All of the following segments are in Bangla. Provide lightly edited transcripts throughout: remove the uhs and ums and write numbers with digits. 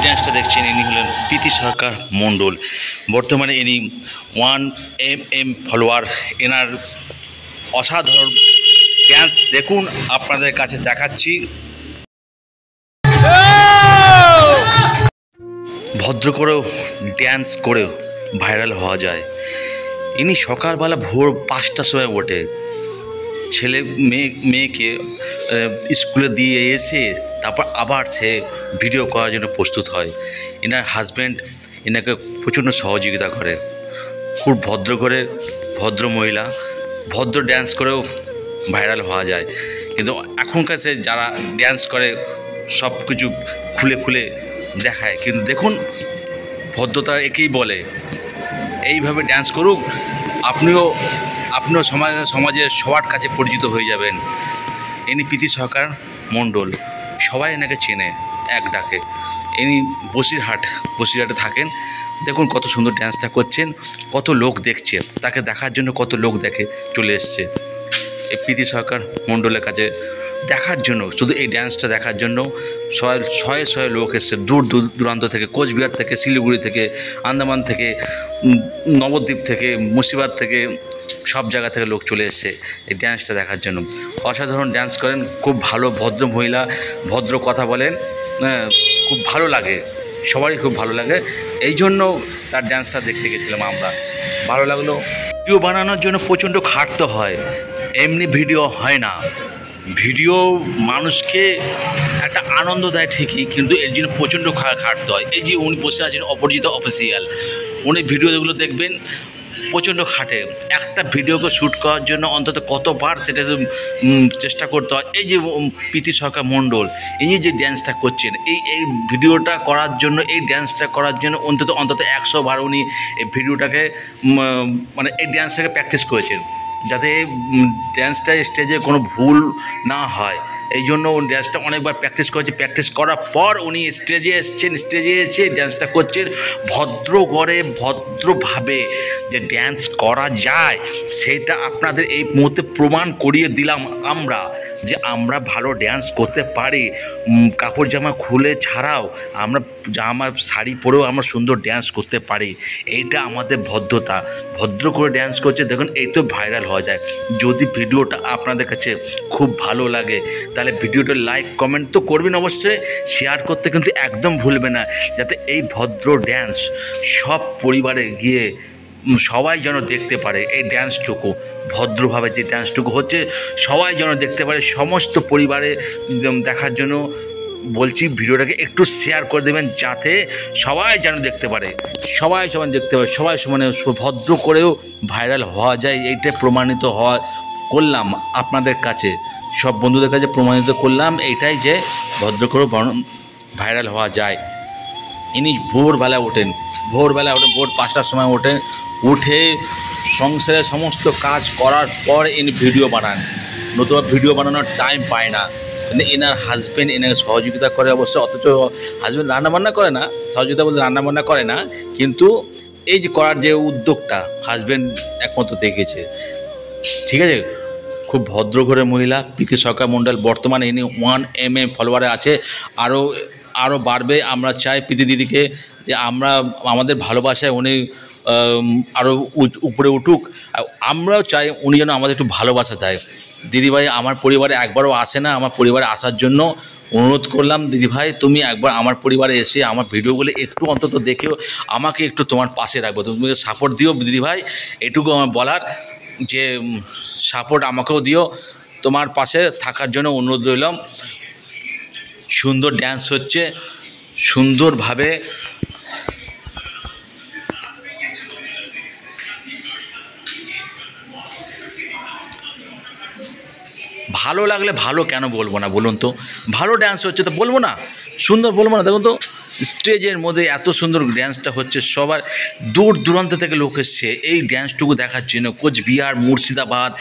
ড্যান্সটা দেখছেন ইনি হলেন প্রীতি সরকার মণ্ডল। বর্তমানে ইনি 1 million ফলোয়ার। এনার অসাধারণ ড্যান্স দেখুন, আপনাদের কাছে দেখাচ্ছি। ভদ্র করেও ড্যান্স করেও ভাইরাল হওয়া যায়। ইনি সকালবেলা ভোর 5টার সময় ওঠে, ছেলে মেয়েকে স্কুলে দিয়ে এসে তারপর আবার সে ভিডিও করার জন্য প্রস্তুত হয়। এনার হাজব্যান্ড এনাকে প্রচণ্ড সহযোগিতা করে। খুব ভদ্র করে, ভদ্র মহিলা, ভদ্র ড্যান্স করেও ভাইরাল হওয়া যায়। কিন্তু এখনকার সে যারা ড্যান্স করে সব কিছু খুলে খুলে দেখায়, কিন্তু দেখুন ভদ্রতা একেই বলে। এইভাবে ড্যান্স করুক, আপনিও সমাজের সবার কাছে পরিচিত হয়ে যাবেন। ইনি প্রীতি সরকার মণ্ডল, সবাই এনাকে চেনে এক ডাকে। ইনি বসিরহাটে থাকেন। দেখুন কত সুন্দর ড্যান্সটা করছেন, কত লোক দেখছে, তাকে দেখার জন্য কত লোক দেখে চলে এসছে এই প্রীতি সরকার মণ্ডলের কাছে দেখার জন্য। শুধু এই ড্যান্সটা দেখার জন্য শয়ে লোক এসছে দূর দূরান্ত থেকে, কোচবিহার থেকে, শিলিগুড়ি থেকে, আন্দামান থেকে, নবদ্বীপ থেকে, মুর্শিদাবাদ থেকে, সব জায়গা থেকে লোক চলে এসছে এই ড্যান্সটা দেখার জন্য। অসাধারণ ড্যান্স করেন, খুব ভালো ভদ্র মহিলা, ভদ্র কথা বলেন, খুব ভালো লাগে, সবারই খুব ভালো লাগে। এই জন্য তার ড্যান্সটা দেখতে গেছিলাম আমরা, ভালো লাগলো। ভিডিও বানানোর জন্য প্রচণ্ড খাটতে হয়, এমনি ভিডিও হয় না। ভিডিও মানুষকে একটা আনন্দ দেয় ঠিকই, কিন্তু এর জন্য প্রচণ্ড খাটতে হয়। এই যে উনি বসে আছেন অপরাজিতা অফিসিয়াল, উনি ভিডিওগুলো দেখবেন প্রচণ্ড খাটে। একটা ভিডিওকে শ্যুট করার জন্য অন্তত কতবার সেটা চেষ্টা করতে হয়। এই যে প্রীতি সরকার মণ্ডল, এই যে ড্যান্সটা করছেন, এই ভিডিওটা করার জন্য, এই ড্যান্সটা করার জন্য অন্তত 100 বার উনি এই ভিডিওটাকে মানে এই ড্যান্সটাকে প্র্যাকটিস করেছেন, যাতে ড্যান্সটা স্টেজে কোনো ভুল না হয়। এই জন্য উনি ড্যান্সটা অনেকবার প্র্যাকটিস করেছে। প্র্যাকটিস করার পর উনি স্টেজে এসছেন, স্টেজে এসে ড্যান্সটা করছেন। ভদ্র করে, ভদ্রভাবে যে ড্যান্স করা যায় সেটা আপনাদের এই মুহূর্তে প্রমাণ করিয়ে দিলাম আমরা, যে আমরা ভালো ড্যান্স করতে পারি। কাপড় জামা খুলে ছাড়াও আমরা জামা শাড়ি পরেও আমরা সুন্দর ড্যান্স করতে পারি। এইটা আমাদের ভদ্রতা। ভদ্র করে ড্যান্স করছে দেখুন, এই তো ভাইরাল হওয়া যায়। যদি ভিডিওটা আপনাদের কাছে খুব ভালো লাগে তাহলে ভিডিওটা লাইক কমেন্ট তো করবেন অবশ্যই, শেয়ার করতে কিন্তু একদম ভুলবে না, যাতে এই ভদ্র ড্যান্স সব পরিবারে গিয়ে সবাই যেন দেখতে পারে। এই ড্যান্সটুকু ভদ্রভাবে যে ড্যান্সটুকু হচ্ছে সবাই যেন দেখতে পারে। সমস্ত পরিবারে দেখার জন্য বলছি, ভিডিওটাকে একটু শেয়ার করে দেবেন, যাতে সবাই যেন দেখতে পারে, সবাই সমান দেখতে পারে, সবাই সমানে ভদ্র করেও ভাইরাল হওয়া যায়। এইটা প্রমাণিত করলাম আপনাদের কাছে, সব বন্ধুদের কাছে প্রমাণিত করলাম এইটাই, যে ভদ্র করেও ভাইরাল হওয়া যায়। ইনি ভোরবেলা ওঠেন, ভোর 5টার সময় ওঠেন, উঠে সংসারের সমস্ত কাজ করার পর ইনি ভিডিও বানান। নতুবা ভিডিও বানানোর টাইম পায় না। কিন্তু এনার হাজব্যান্ড এনাকে সহযোগিতা করে অবশ্য, অথচ হাজব্যান্ড রান্নাবান্না করে না, সহযোগিতা বলতে রান্নাবান্না করে না, কিন্তু এই যে করার যে উদ্যোগটা হাজব্যান্ড একমাত্র দেখেছে। ঠিক আছে, খুব ভদ্র ঘরের মহিলা প্রীতি সরকার মণ্ডল। বর্তমানে ইনি 1 million ফলোয়ারে আছে, আরও বাড়বে। আমরা চাই প্রীতি দিদিকে যে আমাদের ভালোবাসায় উনি আরও উপরে উঠুক। আমরাও চাই উনি যেন আমাদের একটু ভালোবাসা দেয়। দিদিভাই আমার পরিবারে একবারও আসে না, আমার পরিবারে আসার জন্য অনুরোধ করলাম, দিদিভাই তুমি একবার আমার পরিবারে এসে আমার ভিডিওগুলো একটু অন্তত দেখেও আমাকে একটু তোমার পাশে রাখবো, তুমি সাপোর্ট দিও দিদিভাই। এটুকু আমার বলার, যে সাপোর্ট আমাকেও দিও, তোমার পাশে থাকার জন্য অনুরোধ রইলাম। সুন্দর ড্যান্স হচ্ছে, সুন্দরভাবে ভালো লাগলে ভালো কেন বলবো না বলুন তো? ভালো ড্যান্স হচ্ছে তো বলবো না, সুন্দর বলবো না? দেখুন তো স্টেজের মধ্যে এত সুন্দর ড্যান্সটা হচ্ছে, সবার দূর দূরান্ত থেকে লোক এসছে এই ড্যান্সটুকু দেখার জন্য। কোচবিহার, মুর্শিদাবাদ,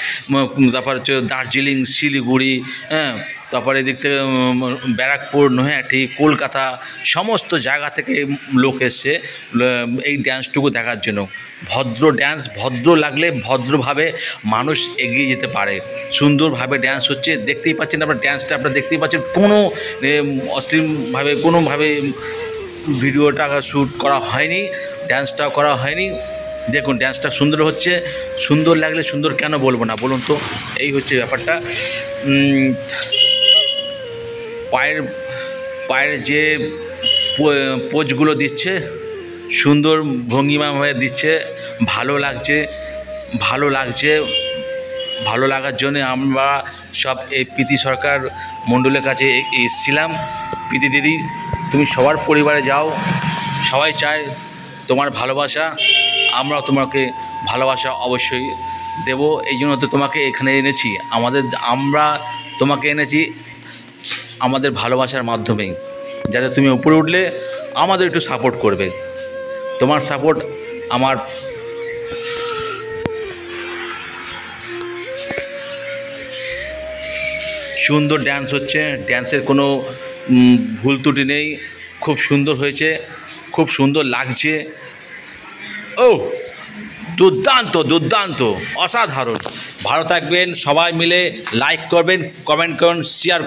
তারপর হচ্ছে দার্জিলিং, শিলিগুড়ি, হ্যাঁ, তারপরে এদিক থেকে ব্যারাকপুর, নৈহাটি, কলকাতা, সমস্ত জায়গা থেকে লোক এসছে এই ড্যান্সটুকু দেখার জন্য। ভদ্র ড্যান্স, ভদ্র লাগলে ভদ্রভাবে মানুষ এগিয়ে যেতে পারে। সুন্দরভাবে ড্যান্স হচ্ছে, দেখতেই পাচ্ছেন আপনার ড্যান্সটা, আপনারা দেখতেই পাচ্ছেন। কোনো অশ্লীলভাবে, কোনোভাবে ভিডিওটা শ্যুট করা হয়নি, ড্যান্সটাও করা হয়নি। দেখুন ড্যান্সটা সুন্দর হচ্ছে, সুন্দর লাগলে সুন্দর কেন বলবো না বলুন তো, এই হচ্ছে ব্যাপারটা। পায়ের পায়ের যে পোজগুলো দিচ্ছে, সুন্দর ভঙ্গিমাভাবে দিচ্ছে, ভালো লাগছে। ভালো লাগছে, ভালো লাগার জন্যে আমরা সব এই প্রীতি সরকার মণ্ডলের কাছে এসেছিলাম। প্রীতি দিদি, তুমি সবার পরিবারে যাও, সবাই চায় তোমার ভালোবাসা, আমরাও তোমাকে ভালোবাসা অবশ্যই দেব। এই জন্য তো তোমাকে এখানে এনেছি, আমরা তোমাকে এনেছি আমাদের ভালোবাসার মাধ্যমেই, যাতে তুমি উপরে উঠলে আমাদের একটু সাপোর্ট করবে। তোমার সাপোর্ট আমার সুন্দর ড্যান্স হচ্ছে, ড্যান্সের কোনো ভুল ত্রুটি নেই, খুব সুন্দর হয়েছে, খুব সুন্দর লাগছে। ও দুর্দান্ত দুর্দান্ত, অসাধারণ। ভালো থাকবেন, সবাই মিলে লাইক করবেন, কমেন্ট করুন, শেয়ার